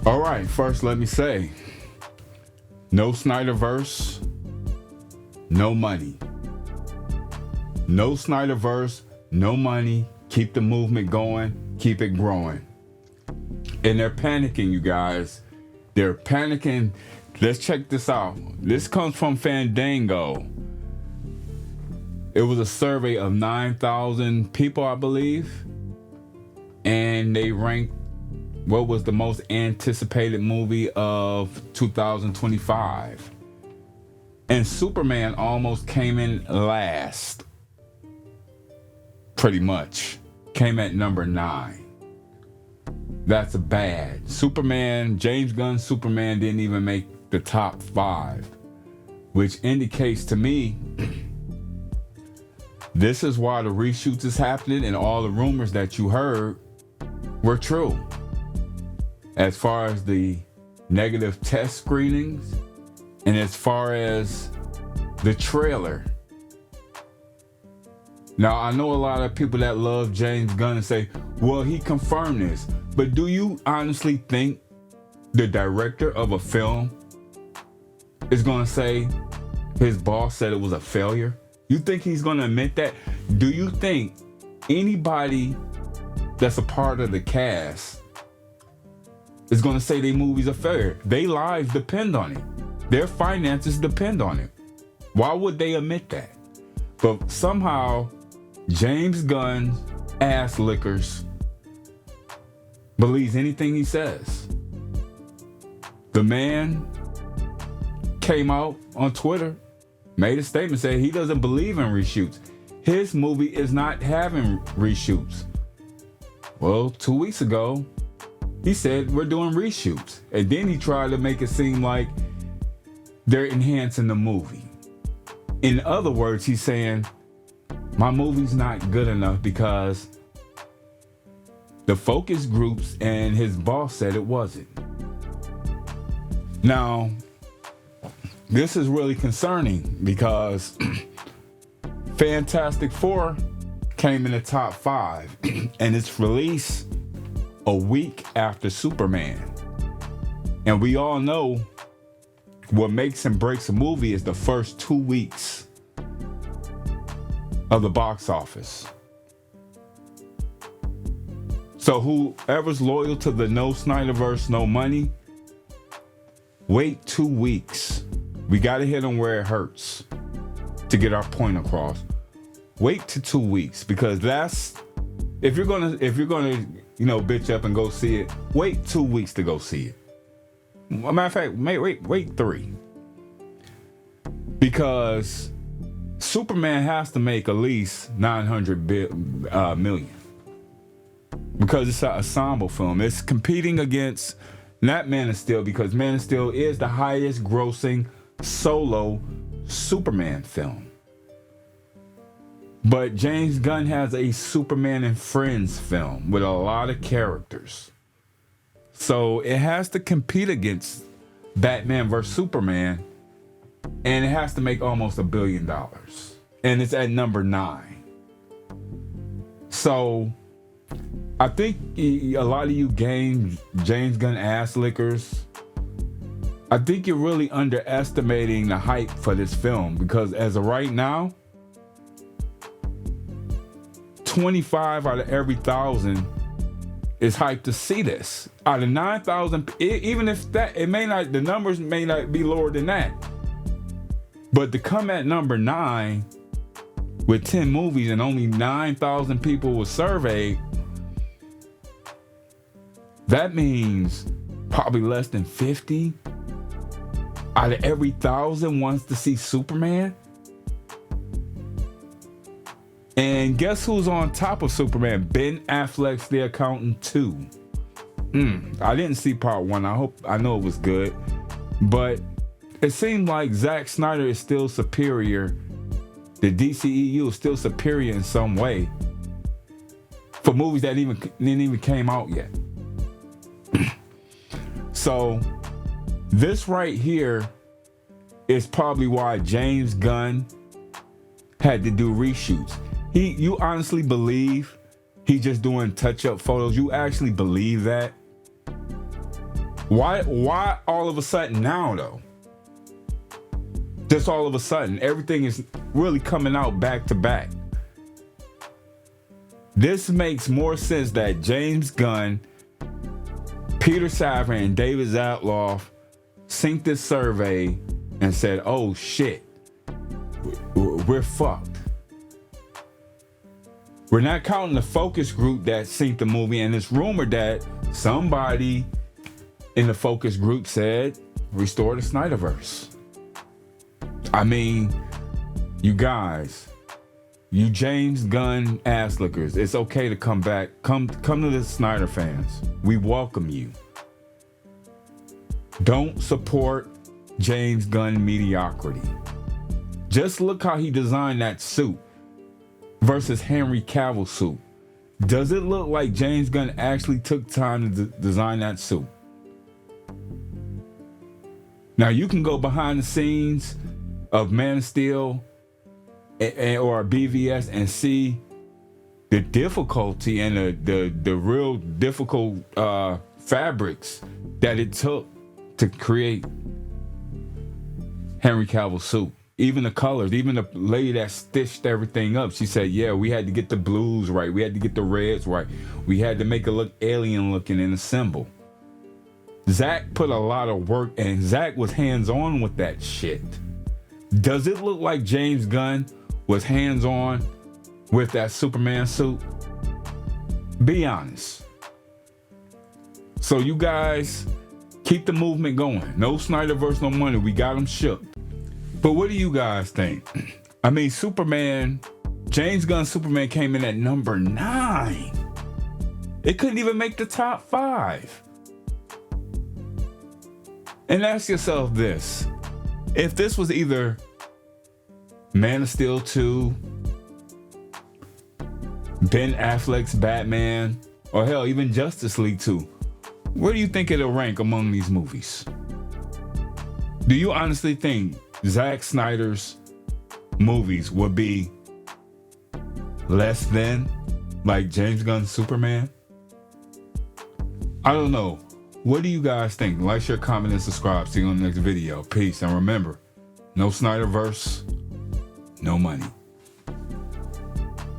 All right, first let me say, no Snyderverse, no money. No Snyderverse, no money. Keep the movement going, keep it growing. And they're panicking, you guys. They're panicking. Let's check this out. This comes from Fandango. It was a survey of 9,000 people, I believe. And they ranked what was the most anticipated movie of 2025. And Superman almost came in last. Pretty much. Came at number 9. That's bad. Superman, James Gunn's Superman didn't even make the top 5. Which indicates to me this is why the reshoots is happening and all the rumors that you heard were true. As far as the negative test screenings and as far as the trailer. Now, I know a lot of people that love James Gunn and say, well, he confirmed this. But do you honestly think the director of a film is going to say his boss said it was a failure? You think he's going to admit that? Do you think anybody that's a part of the cast is going to say their movie's a failure? Their lives depend on it. Their finances depend on it. Why would they admit that? But somehow, James Gunn's ass lickers believes anything he says. The man came out on Twitter, made a statement saying he doesn't believe in reshoots. His movie is not having reshoots. Well, 2 weeks ago, he said we're doing reshoots. And then he tried to make it seem like they're enhancing the movie. In other words, he's saying, my movie's not good enough because the focus groups and his boss said it wasn't. Now, this is really concerning because Fantastic Four came in the top 5 and its release a week after Superman. And we all know what makes and breaks a movie is the first 2 weeks of the box office. So whoever's loyal to the no Snyderverse, no money, wait 2 weeks. We got to hit them where it hurts to get our point across. Wait to 2 weeks because that's if you're gonna bitch up and go see it. Wait 2 weeks to go see it. Matter of fact, wait 3 because Superman has to make at least 900 million because it's an ensemble film. It's competing against not Man of Steel because Man of Steel is the highest grossing solo Superman film. But James Gunn has a Superman and Friends film with a lot of characters. So it has to compete against Batman vs. Superman, and it has to make almost $1 billion. And it's at number 9. So I think a lot of you James Gunn ass lickers, I think you're really underestimating the hype for this film because as of right now, 25 out of every 1,000 is hyped to see this. Out of 9,000, even if that, the numbers may not be lower than that. But to come at number 9 with 10 movies and only 9,000 people were surveyed, that means probably less than 50 out of every 1,000 wants to see Superman. And guess who's on top of Superman? Ben Affleck's The Accountant 2. I didn't see part 1. I know it was good. But it seemed like Zack Snyder is still superior. The DCEU is still superior in some way for movies that didn't even came out yet. So this right here is probably why James Gunn had to do reshoots. You honestly believe he's just doing touch-up photos? You actually believe that? Why all of a sudden now, though? Just all of a sudden, everything is really coming out back to back. This makes more sense that James Gunn, Peter Safran, and David Zaslav synced this survey and said, oh shit, we're fucked. We're not counting the focus group that synced the movie, and it's rumored that somebody in the focus group said, restore the Snyderverse. I mean, you guys, you James Gunn ass lickers, it's okay to come back. Come to the Snyder fans. We welcome you. Don't support James Gunn mediocrity. Just look how he designed that suit versus Henry Cavill's suit. Does it look like James Gunn actually took time to design that suit? Now you can go behind the scenes of Man of Steel or BVS and see the difficulty and the real difficult fabrics that it took to create Henry Cavill's suit. Even the colors, even the lady that stitched everything up, she said, yeah, we had to get the blues right. We had to get the reds right. We had to make it look alien looking in the symbol. Zach put a lot of work, and Zach was hands-on with that shit. Does it look like James Gunn was hands-on with that Superman suit? Be honest. So you guys keep the movement going. No Snyderverse, no money. We got them shook. But what do you guys think? I mean, Superman, James Gunn's Superman came in at number 9. It couldn't even make the top 5. And ask yourself this. If this was either Man of Steel 2, Ben Affleck's Batman, or hell, even Justice League 2, where do you think it'll rank among these movies? Do you honestly think Zack Snyder's movies would be less than like James Gunn's Superman? I don't know. What do you guys think? Like, share, comment, and subscribe. See you on the next video. Peace. And remember, no Snyderverse, no money.